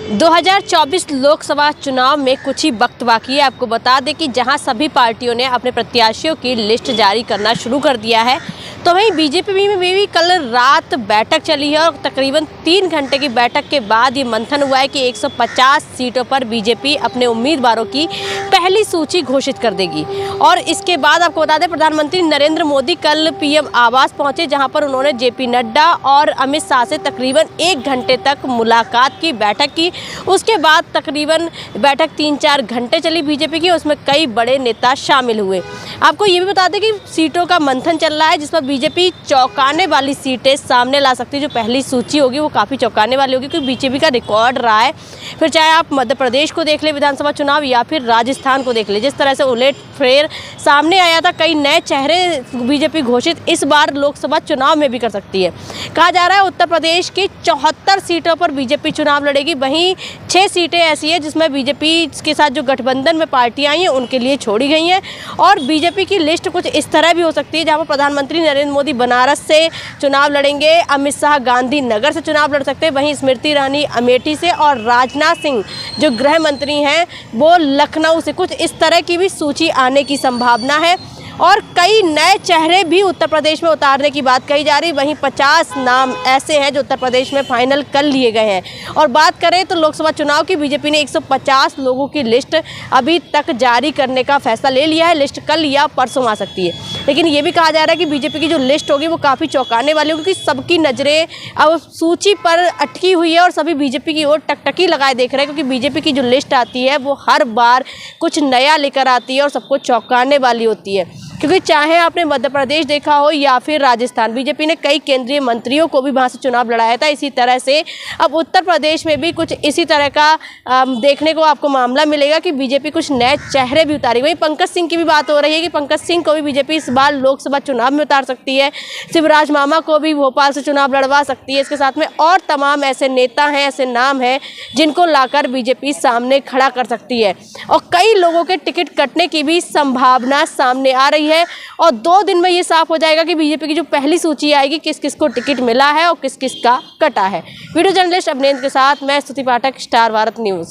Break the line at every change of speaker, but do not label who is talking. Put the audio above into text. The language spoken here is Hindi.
2024 लोकसभा चुनाव में कुछ ही वक्त बाकी है। आपको बता दें कि जहां सभी पार्टियों ने अपने प्रत्याशियों की लिस्ट जारी करना शुरू कर दिया है, तो वहीं बीजेपी में भी कल रात बैठक चली है और तकरीबन 3 घंटे की बैठक के बाद ये मंथन हुआ है कि 150 सीटों पर बीजेपी अपने उम्मीदवारों की पहली सूची घोषित कर देगी। और इसके बाद आपको बता दें, प्रधानमंत्री नरेंद्र मोदी कल पीएम आवास पहुंचे, जहां पर उन्होंने जेपी नड्डा और अमित शाह से तकरीबन 1 घंटे तक मुलाकात की, बैठक की। उसके बाद तकरीबन बैठक 3-4 घंटे चली बीजेपी की, उसमें कई बड़े नेता शामिल हुए। आपको ये भी बता दें कि सीटों का मंथन चल रहा है, जिस पर बीजेपी चौंकाने वाली सीटें सामने ला सकती है। जो पहली सूची होगी वो काफ़ी चौंकाने वाली होगी, क्योंकि बीजेपी का रिकॉर्ड रहा है। फिर चाहे आप मध्य प्रदेश को देख ले विधानसभा चुनाव, या फिर राजस्थान को देख ले, जिस तरह से उलट फेर सामने आया था, कई नए चेहरे बीजेपी घोषित इस बार लोकसभा चुनाव में भी कर सकती है। कहा जा रहा है उत्तर प्रदेश की 74 सीटों पर बीजेपी चुनाव लड़ेगी। वहीं 6 सीटें ऐसी है जिसमें बीजेपी के साथ जो गठबंधन में पार्टियां आई हैं उनके लिए छोड़ी गई हैं। और बीजेपी की लिस्ट कुछ इस तरह भी हो सकती है, जहां पर प्रधानमंत्री नरेंद्र मोदी बनारस से चुनाव लड़ेंगे, अमित शाह गांधीनगर से चुनाव लड़ सकते हैं, वहीं स्मृति ईरानी अमेठी से और राजनाथ सिंह जो गृह मंत्री हैं वो लखनऊ से। कुछ इस तरह की भी सूची आने की संभावना है और कई नए चेहरे भी उत्तर प्रदेश में उतारने की बात कही जा रही। वहीं 50 नाम ऐसे हैं जो उत्तर प्रदेश में फाइनल कर लिए गए हैं। और बात करें तो लोकसभा चुनाव की, बीजेपी ने 150 लोगों की लिस्ट अभी तक जारी करने का फैसला ले लिया है। लिस्ट कल या परसों आ सकती है, लेकिन ये भी कहा जा रहा है कि बीजेपी की जो लिस्ट होगी वो काफ़ी चौंकाने वाली होगी, क्योंकि सबकी नज़रें अब सूची पर अटकी हुई है और सभी बीजेपी की ओर टकटकी लगाए देख रहे हैं, क्योंकि बीजेपी की जो लिस्ट आती है वो हर बार कुछ नया लेकर आती है और सबको चौंकाने वाली होती है। क्योंकि चाहे आपने मध्य प्रदेश देखा हो या फिर राजस्थान, बीजेपी ने कई केंद्रीय मंत्रियों को भी वहाँ से चुनाव लड़ाया था। इसी तरह से अब उत्तर प्रदेश में भी कुछ इसी तरह का देखने को आपको मामला मिलेगा कि बीजेपी कुछ नए चेहरे भी उतारेगी। वहीं पंकज सिंह की भी बात हो रही है कि पंकज सिंह को भी बीजेपी इस बार लोकसभा चुनाव में उतार सकती है। शिवराज मामा को भी भोपाल से चुनाव लड़वा सकती है। इसके साथ में और तमाम ऐसे नेता हैं, ऐसे नाम हैं जिनको लाकर बीजेपी सामने खड़ा कर सकती है। और कई लोगों के टिकट कटने की भी संभावना सामने आ रही है और 2 दिन में ये साफ हो जाएगा कि बीजेपी की जो पहली सूची आएगी किस किस को टिकट मिला है और किस किस का कटा है। वीडियो जर्नलिस्ट अभिनेंद्र के साथ मैं स्तुति पाठक, स्टार भारत न्यूज़।